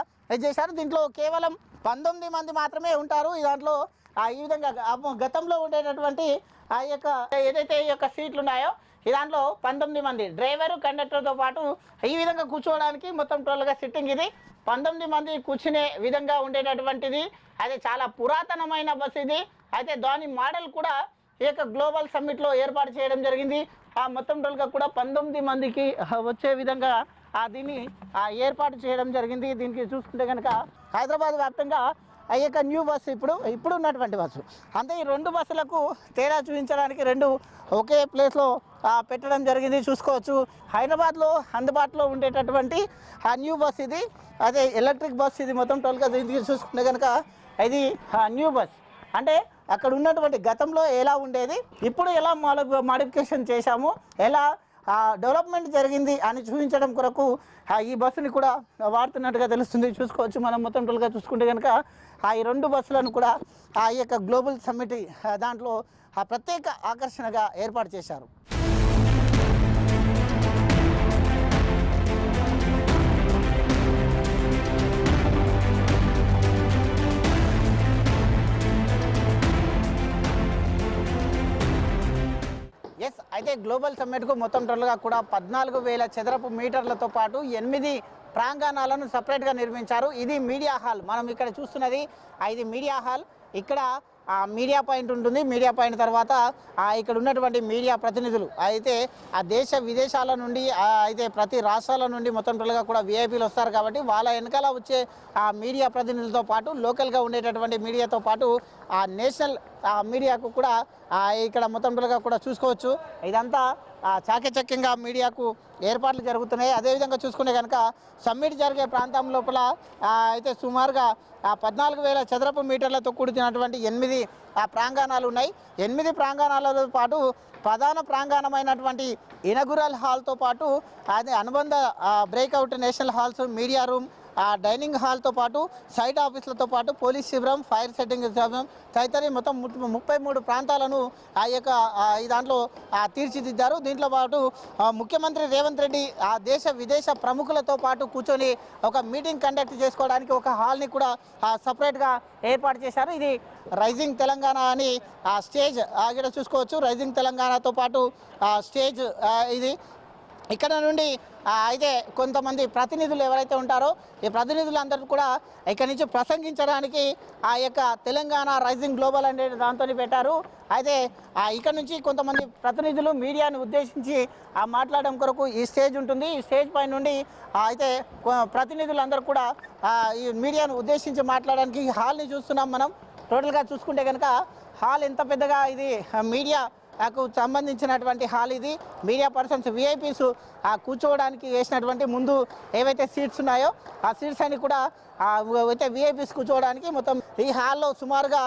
B: చేశారు. దీంట్లో కేవలం 19 మంది మాత్రమే ఉంటారు. దాంట్లో ఈ విధంగా గతంలో ఉండేటటువంటి ఆ యొక్క ఏదైతే ఈ యొక్క సీట్లు ఉన్నాయో దాంట్లో 19 మంది డ్రైవరు కండక్టర్తో పాటు ఈ విధంగా కూర్చోవడానికి మొత్తం టోటల్గా సిట్టింగ్ ఇది 19 మంది కూర్చునే విధంగా ఉండేటటువంటిది. అది చాలా పురాతనమైన బస్సు ఇది. అయితే దాని మోడల్ కూడా ఈ యొక్క గ్లోబల్ సమ్మిట్లో ఏర్పాటు చేయడం జరిగింది. మొత్తం టోటల్గా కూడా 19 మందికి వచ్చే విధంగా దీన్ని ఏర్పాటు చేయడం జరిగింది. దీనికి చూసుకుంటే కనుక హైదరాబాద్ వ్యాప్తంగా ఈ యొక్క న్యూ బస్సు ఇప్పుడు ఉన్నటువంటి బస్సు అంటే ఈ రెండు బస్సులకు తేడా చూపించడానికి రెండు ఒకే ప్లేస్లో పెట్టడం జరిగింది. చూసుకోవచ్చు హైదరాబాద్లో అందుబాటులో ఉండేటటువంటి న్యూ బస్ ఇది. అదే ఎలక్ట్రిక్ బస్ ఇది మొత్తం టోల్గా దీనికి చూసుకుంటే కనుక ఇది న్యూ బస్ అంటే అక్కడ ఉన్నటువంటి గతంలో ఎలా ఉండేది ఇప్పుడు ఎలా మాడిఫికేషన్ చేశాము ఎలా డెవలప్మెంట్ జరిగింది అని చూపించడం కొరకు ఈ బస్సుని కూడా వాడుతున్నట్టుగా తెలుస్తుంది. చూసుకోవచ్చు మనం మొత్తం టోల్గా చూసుకుంటే కనుక ఈ రెండు బస్సులను కూడా ఈ యొక్క గ్లోబల్ సమ్మిట్ దాంట్లో ప్రత్యేక ఆకర్షణగా ఏర్పాటు చేశారు. ఎస్ అయితే గ్లోబల్ సమ్మిట్కు మొత్తం టోటల్గా కూడా 14,000 చదరపు మీటర్లతో పాటు 8 ప్రాంగణాలను సపరేట్గా నిర్మించారు. ఇది మీడియా హాల్. మనం ఇక్కడ చూస్తున్నది ఇది మీడియా హాల్. ఇక్కడ మీడియా పాయింట్ ఉంటుంది. మీడియా పాయింట్ తర్వాత ఇక్కడ ఉన్నటువంటి మీడియా ప్రతినిధులు అయితే దేశ విదేశాల నుండి అయితే ప్రతి రాష్ట్రాల నుండి మొత్తం టోటల్గా కూడా విఐపీలు వస్తారు కాబట్టి వాళ్ళ వెనకాల వచ్చే మీడియా ప్రతినిధులతో పాటు లోకల్గా ఉండేటటువంటి మీడియాతో పాటు నేషనల్ మీడియాకు కూడా ఇక్కడ మొత్తం టోటల్గా కూడా చూసుకోవచ్చు. ఇదంతా చాకచక్యంగా మీడియాకు ఏర్పాట్లు జరుగుతున్నాయి. అదేవిధంగా చూసుకుంటే కనుక సమ్మిట్ జరిగే ప్రాంతం లోపల అయితే సుమారుగా 14,000 చదరపు మీటర్లతో కూడుతున్నటువంటి 8 ప్రాంగణాలు ఉన్నాయి. 8 ప్రాంగణాలతో పాటు ప్రధాన ప్రాంగణమైనటువంటి ఇనగురల్ హాల్తో పాటు అది అనుబంధ breakout national halls, media room, dining హాల్తో పాటు సైట్ ఆఫీసులతో పాటు పోలీస్ శిబిరం, ఫైర్ సెట్టింగ్ శిబిరం తదితర మొత్తం 33 ప్రాంతాలను ఈ దాంట్లో తీర్చిదిద్దారు. దీంట్లో పాటు ముఖ్యమంత్రి రేవంత్ రెడ్డి దేశ విదేశ ప్రముఖులతో పాటు కూర్చొని ఒక మీటింగ్ కండక్ట్ చేసుకోవడానికి ఒక హాల్ని కూడా సపరేట్గా ఏర్పాటు చేశారు. ఇది రైజింగ్ తెలంగాణ అని స్టేజ్ ఇక్కడ చూసుకోవచ్చు. రైజింగ్ తెలంగాణతో పాటు స్టేజ్ ఇది. ఇక్కడ నుండి అయితే కొంతమంది ప్రతినిధులు ఎవరైతే ఉంటారో ఈ ప్రతినిధులందరూ కూడా ఇక్కడి నుంచి ప్రసంగించడానికి ఆ యొక్క తెలంగాణ రైజింగ్ గ్లోబల్ అనే దాంతో పెట్టారు. అయితే ఇక్కడ నుంచి కొంతమంది ప్రతినిధులు మీడియాను ఉద్దేశించి మాట్లాడడం కొరకు ఈ స్టేజ్ ఉంటుంది. ఈ స్టేజ్ పై నుండి అయితే ప్రతినిధులందరూ కూడా ఈ మీడియాను ఉద్దేశించి మాట్లాడడానికి ఈ హాల్ని చూస్తున్నాం. మనం టోటల్గా చూసుకుంటే కనుక హాల్ ఎంత పెద్దగా ఇది మీడియాకు సంబంధించినటువంటి హాల్ ఇది. మీడియా పర్సన్స్ విఐపీస్ కూర్చోవడానికి వేసినటువంటి ముందు ఏవైతే సీట్స్ ఉన్నాయో ఆ సీట్స్ అన్ని కూడా అయితే విఐపీస్ కూర్చోవడానికి మొత్తం ఈ హాల్లో సుమారుగా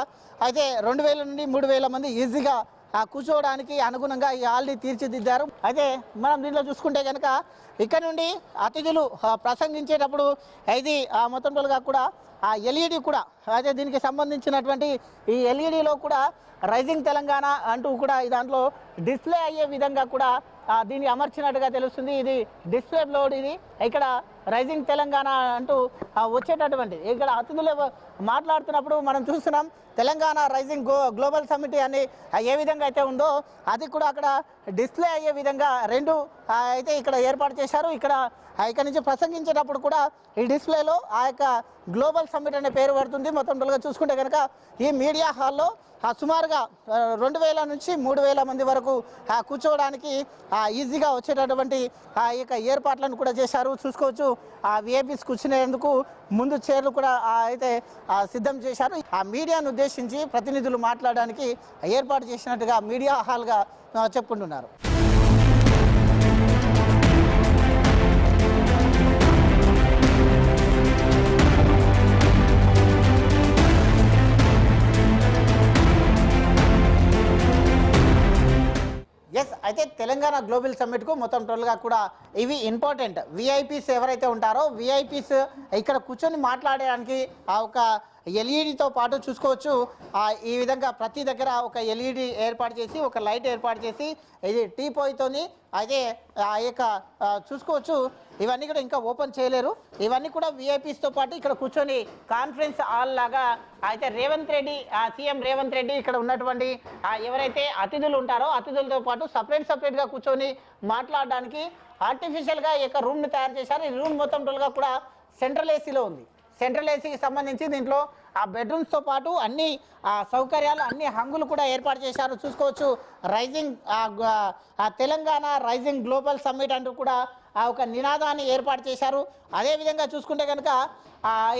B: అయితే 2,000 నుండి 3,000 మంది ఈజీగా కూర్చోవడానికి అనుగుణంగా ఈ హాల్ని తీర్చిదిద్దారు. అయితే మనం దీంట్లో చూసుకుంటే కనుక ఇక్కడ నుండి అతిథులు ప్రసంగించేటప్పుడు ఇది మొత్తం టోల్గా కూడా ఎల్ఈడి కూడా అయితే దీనికి సంబంధించినటువంటి ఈ ఎల్ఈడిలో కూడా రైజింగ్ తెలంగాణ అంటూ కూడా దాంట్లో డిస్ప్లే అయ్యే విధంగా కూడా దీన్ని అమర్చినట్టుగా తెలుస్తుంది. ఇది డిస్ప్లే బోర్డ్. ఇది ఇక్కడ రైజింగ్ తెలంగాణ అంటూ వచ్చేటటువంటి ఇక్కడ అతిథులు మాట్లాడుతున్నప్పుడు మనం చూస్తున్నాం తెలంగాణ రైజింగ్ గ్లోబల్ సమ్మిట్ అని ఏ విధంగా అయితే ఉందో అది కూడా అక్కడ డిస్ప్లే అయ్యే విధంగా రెండు అయితే ఇక్కడ ఏర్పాటు చేశారు. ఇక్కడ నుంచి ప్రసంగించేటప్పుడు కూడా ఈ డిస్ప్లేలో ఆ యొక్క గ్లోబల్ సమ్మిట్ అనే పేరు పడుతుంది. మొత్తం టోల్గా చూసుకుంటే కనుక ఈ మీడియా హాల్లో సుమారుగా 2,000 నుంచి 3,000 మంది వరకు కూర్చోవడానికి ఈజీగా వచ్చేటటువంటి ఈ యొక్క ఏర్పాట్లను కూడా చేశారు. చూసుకోవచ్చు ఆ విఐపీస్ కూర్చునేందుకు ముందు చైర్లు కూడా అయితే సిద్ధం చేశారు. ఆ మీడియాను ఉద్దేశించి ప్రతినిధులు మాట్లాడడానికి ఏర్పాటు చేసినట్టుగా మీడియా హాల్గా చెప్పుకుంటున్నారు. ఎస్, అయితే తెలంగాణ గ్లోబల్ సమ్మిట్కు మొత్తం టోటల్గా కూడా ఇవి ఇంపార్టెంట్. విఐపీస్ ఎవరైతే ఉంటారో విఐపీస్ ఇక్కడ కూర్చొని మాట్లాడడానికి ఆ ఒక ఎల్ఈడితో పాటు చూసుకోవచ్చు. ఈ విధంగా ప్రతి దగ్గర ఒక ఎల్ఈడి ఏర్పాటు చేసి ఒక లైట్ ఏర్పాటు చేసి ఇది టీపోయితోని అయితే ఆ యొక్క చూసుకోవచ్చు. ఇవన్నీ కూడా ఇంకా ఓపెన్ చేయలేరు. ఇవన్నీ కూడా విఐపీస్తో పాటు ఇక్కడ కూర్చొని కాన్ఫరెన్స్ హాల్ లాగా అయితే రేవంత్ రెడ్డి సీఎం రేవంత్ రెడ్డి ఇక్కడ ఉన్నటువంటి ఎవరైతే అతిథులు ఉంటారో అతిథులతో పాటు సపరేట్గా కూర్చొని మాట్లాడడానికి ఆర్టిఫిషియల్గా ఈ యొక్క రూమ్ని తయారు చేశారు. ఈ రూమ్ మొత్తం టోటల్గా కూడా సెంట్రల్ ఏసీలో ఉంది. సెంట్రల్ ఏసీకి సంబంధించి దీంట్లో ఆ బెడ్రూమ్స్తో పాటు అన్ని సౌకర్యాలు అన్ని హంగులు కూడా ఏర్పాటు చేశారు. చూసుకోవచ్చు rising Telangana rising global summit అంటూ కూడా ఒక నినాదాన్ని ఏర్పాటు చేశారు. అదేవిధంగా చూసుకుంటే కనుక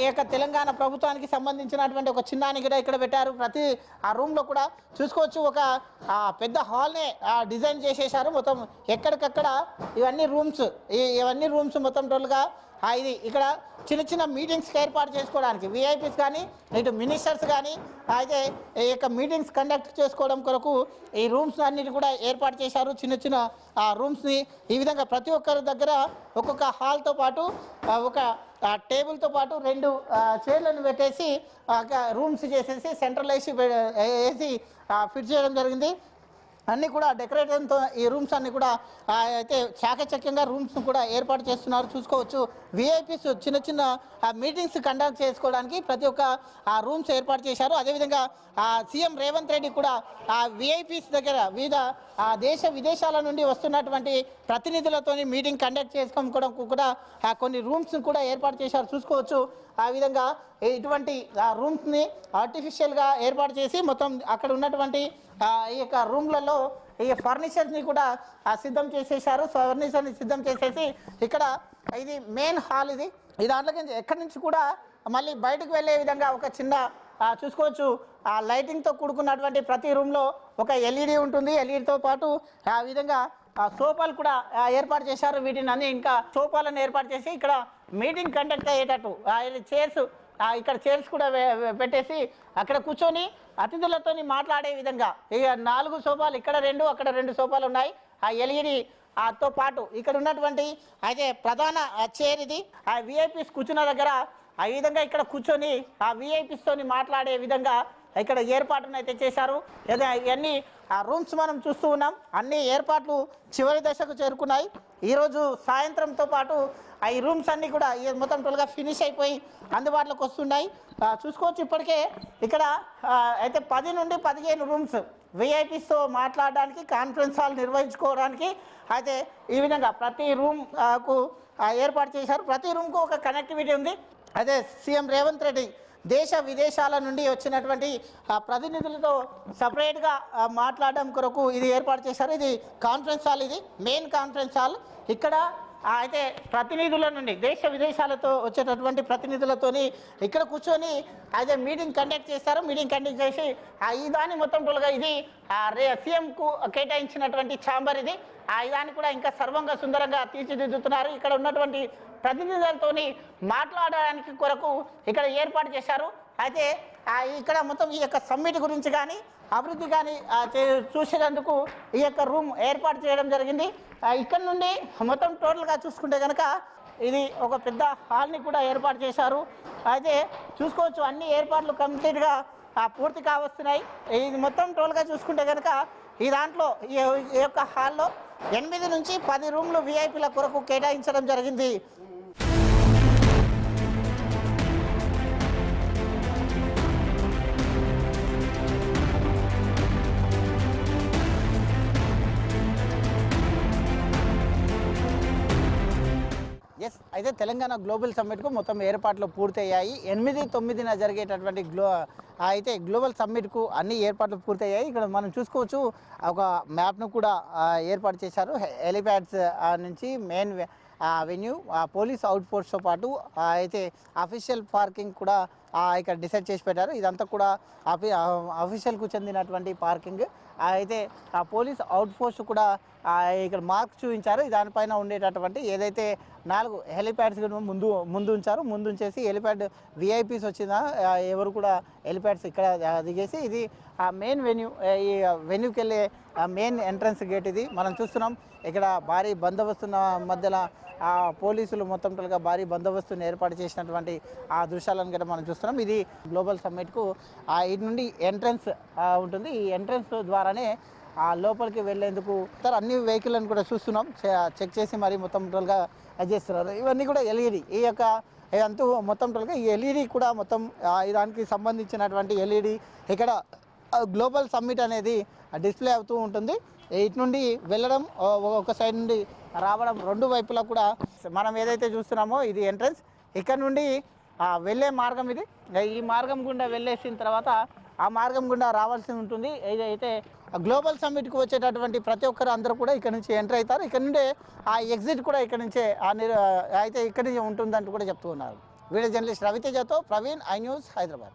B: ఈ యొక్క తెలంగాణ ప్రభుత్వానికి సంబంధించినటువంటి ఒక చిన్నాన్ని కూడా ఇక్కడ పెట్టారు. ప్రతి ఆ రూమ్లో కూడా చూసుకోవచ్చు ఒక పెద్ద హాల్నే డిజైన్ చేసేసారు. మొత్తం ఎక్కడికక్కడ ఇవన్నీ రూమ్స్ మొత్తం టోల్గా ఇది ఇక్కడ చిన్న మీటింగ్స్కి ఏర్పాటు చేసుకోవడానికి విఐపీస్ కానీ ఇటు మినిస్టర్స్ కానీ అయితే ఈ యొక్క మీటింగ్స్ కండక్ట్ చేసుకోవడం కొరకు ఈ రూమ్స్ అన్నిటి కూడా ఏర్పాటు చేశారు. చిన్న రూమ్స్ని ఈ విధంగా ప్రతి ఒక్కరి దగ్గర ఒక్కొక్క హాల్తో పాటు ఒక టేబుల్తో పాటు 2 చైర్లను పెట్టేసి రూమ్స్ చేసేసి సెంట్రల్ ఏసీ ఫిట్ చేయడం జరిగింది. అన్నీ కూడా డెకరేషన్తో ఈ రూమ్స్ అన్నీ కూడా అయితే చాకచక్యంగా రూమ్స్ కూడా ఏర్పాటు చేస్తున్నారు. చూసుకోవచ్చు విఐపీస్ చిన్న మీటింగ్స్ కండక్ట్ చేసుకోవడానికి ప్రతి ఒక్క రూమ్స్ ఏర్పాటు చేశారు. అదేవిధంగా సీఎం రేవంత్ రెడ్డి కూడా విఐపీస్ దగ్గర వివిధ దేశ విదేశాల నుండి వస్తున్నటువంటి ప్రతినిధులతో మీటింగ్ కండక్ట్ చేసుకోవడం కూడా కొన్ని రూమ్స్ కూడా ఏర్పాటు చేశారు. చూసుకోవచ్చు ఆ విధంగా ఇటువంటి రూమ్స్ని ఆర్టిఫిషియల్గా ఏర్పాటు చేసి మొత్తం అక్కడ ఉన్నటువంటి ఈ యొక్క రూమ్లలో ఈ ఫర్నిచర్ని కూడా సిద్ధం చేసేసారు. ఫర్నిచర్ని సిద్ధం చేసేసి ఇక్కడ ఇది మెయిన్ హాల్. ఈ దాంట్లోకి ఎక్కడి నుంచి కూడా మళ్ళీ బయటకు వెళ్ళే విధంగా ఒక చిన్న చూసుకోవచ్చు లైటింగ్తో కూడుకున్నటువంటి ప్రతి రూమ్లో ఒక ఎల్ఈడి ఉంటుంది. ఎల్ఈడితో పాటు ఆ విధంగా సోఫాలు కూడా ఏర్పాటు చేశారు. వీటిని అన్ని ఇంకా సోఫాలను ఏర్పాటు చేసి ఇక్కడ మీటింగ్ కండక్ట్ అయ్యేటట్టు చైర్స్ ఇక్కడ చైర్స్ కూడా పెట్టేసి అక్కడ కూర్చొని అతిథులతో మాట్లాడే విధంగా ఇక 4 సోఫాలు ఇక్కడ 2 అక్కడ 2 సోఫాలు ఉన్నాయి. ఆ ఎల్ఈడి తో పాటు ఇక్కడ ఉన్నటువంటి అయితే ప్రధాన చైర్ ఇది. ఆ విఐపీస్ కూర్చున్న దగ్గర ఆ విధంగా ఇక్కడ కూర్చొని ఆ విఐపీస్తో మాట్లాడే విధంగా ఇక్కడ ఏర్పాటును అయితే చేశారు. ఇవన్నీ రూమ్స్ మనం చూస్తూ ఉన్నాం. అన్ని ఏర్పాట్లు చివరి దశకు చేరుకున్నాయి. ఈరోజు సాయంత్రంతో పాటు ఈ రూమ్స్ అన్నీ కూడా మొత్తం టోల్గా ఫినిష్ అయిపోయి అందుబాటులోకి వస్తున్నాయి. చూసుకోవచ్చు ఇప్పటికే ఇక్కడ అయితే 10 నుండి 15 రూమ్స్ విఐపీస్తో మాట్లాడడానికి కాన్ఫరెన్స్ హాల్ నిర్వహించుకోవడానికి అయితే ఈ విధంగా ప్రతి రూమ్కు ఏర్పాటు చేశారు. ప్రతి రూమ్కు ఒక కనెక్టివిటీ ఉంది. అదే సీఎం రేవంత్ రెడ్డి దేశ విదేశాల నుండి వచ్చినటువంటి ప్రతినిధులతో సపరేట్గా మాట్లాడడం కొరకు ఇది ఏర్పాటు చేశారు. ఇది కాన్ఫరెన్స్ హాల్, ఇది మెయిన్ కాన్ఫరెన్స్ హాల్. ఇక్కడ అయితే ప్రతినిధుల నుండి దేశ విదేశాలతో వచ్చేటటువంటి ప్రతినిధులతోని ఇక్కడ కూర్చొని అయితే మీటింగ్ కండక్ట్ చేస్తారు. మీటింగ్ కండక్ట్ చేసి ఈ దాన్ని మొత్తం టోల్గా ఇది సీఎంకు కేటాయించినటువంటి ఛాంబర్ ఇది. ఇదాన్ని కూడా ఇంకా సర్వంగా సుందరంగా తీర్చిదిద్దుతున్నారు. ఇక్కడ ఉన్నటువంటి ప్రతినిధులతోని మాట్లాడడానికి కొరకు ఇక్కడ ఏర్పాటు చేశారు. అయితే ఇక్కడ మొత్తం ఈ యొక్క సమ్మిట్ గురించి కానీ అభివృద్ధి కానీ చూసేందుకు ఈ యొక్క రూమ్ ఏర్పాటు చేయడం జరిగింది. ఇక్కడ నుండి మొత్తం టోటల్గా చూసుకుంటే కనుక ఇది ఒక పెద్ద హాల్ని కూడా ఏర్పాటు చేశారు. అయితే చూసుకోవచ్చు అన్ని ఏర్పాట్లు కంప్లీట్గా పూర్తి కావస్తున్నాయి. ఇది మొత్తం టోటల్గా చూసుకుంటే కనుక ఈ దాంట్లో ఈ యొక్క హాల్లో 8 నుంచి 10 రూమ్లు విఐపీల కొరకు కేటాయించడం జరిగింది. ఎస్, అయితే తెలంగాణ గ్లోబల్ సమ్మిట్కు మొత్తం ఏర్పాట్లు పూర్తయ్యాయి. 8, 9న జరిగేటటువంటి అయితే గ్లోబల్ సమ్మిట్కు అన్ని ఏర్పాట్లు పూర్తయ్యాయి. ఇక్కడ మనం చూసుకోవచ్చు ఒక మ్యాప్ను కూడా ఏర్పాటు చేశారు. హెలిప్యాడ్స్ నుంచి మెయిన్ వెన్యూ పోలీస్ అవుట్ ఫోర్స్తో పాటు అయితే అఫీషియల్ పార్కింగ్ కూడా ఇక్కడ డిసైడ్ చేసి పెట్టారు. ఇదంతా కూడా అఫీషియల్కు చెందినటువంటి పార్కింగ్. అయితే ఆ పోలీస్ అవుట్ పోస్ట్ కూడా ఇక్కడ మార్క్స్ చూపించారు. దానిపైన ఉండేటటువంటి ఏదైతే 4 హెలిప్యాడ్స్ ముందు ఉంచారు. ముందు ఉంచేసి హెలిప్యాడ్ విఐపీస్ వచ్చిందా ఎవరు కూడా హెలిప్యాడ్స్ ఇక్కడ దిగేసి ఇది ఆ మెయిన్ వెన్యూ. ఈ వెన్యూకి వెళ్ళే మెయిన్ ఎంట్రన్స్ గేట్ ఇది. మనం చూస్తున్నాం ఇక్కడ భారీ బందోబస్తున్న మధ్యలో పోలీసులు మొత్తం టోటల్గా భారీ బందోబస్తుని ఏర్పాటు చేసినటువంటి ఆ దృశ్యాలను కూడా మనం చూస్తున్నాం. ఇది గ్లోబల్ సమ్మిట్కు ఇటు నుండి ఎంట్రన్స్ ఉంటుంది. ఈ ఎంట్రన్స్ ద్వారానే లోపలికి వెళ్ళేందుకు అన్ని వెహికల్లను కూడా చూస్తున్నాం. చెక్ చేసి మరి మొత్తం టోటల్గా చేస్తున్నారు. ఇవన్నీ కూడా ఎల్ఈడి. ఈ యొక్క ఇదంతా మొత్తం టోటల్గా ఈ ఎల్ఈడి కూడా మొత్తం దానికి సంబంధించినటువంటి ఎల్ఈడి ఇక్కడ గ్లోబల్ సమ్మిట్ అనేది డిస్ప్లే అవుతూ ఉంటుంది. ఇటు నుండి వెళ్ళడం ఒక సైడ్ నుండి రావడం రెండు వైపులా కూడా మనం ఏదైతే చూస్తున్నామో ఇది ఎంట్రన్స్. ఇక్కడ నుండి వెళ్ళే మార్గం ఇది. ఈ మార్గం గుండా వెళ్ళేసిన తర్వాత ఆ మార్గం గుండా రావాల్సి ఉంటుంది. ఏదైతే గ్లోబల్ సమ్మిట్కి వచ్చేటటువంటి ప్రతి ఒక్కరు అందరూ కూడా ఇక్కడ నుంచి ఎంటర్ అవుతారు. ఇక్కడ నుండే ఆ ఎగ్జిట్ కూడా ఇక్కడ నుంచే అయితే ఇక్కడి నుంచి ఉంటుందంటూ కూడా చెప్తూ ఉన్నారు. వీడియో జర్నలిస్ట్ రవితేజతో ప్రవీణ్, ఐ న్యూస్, హైదరాబాద్.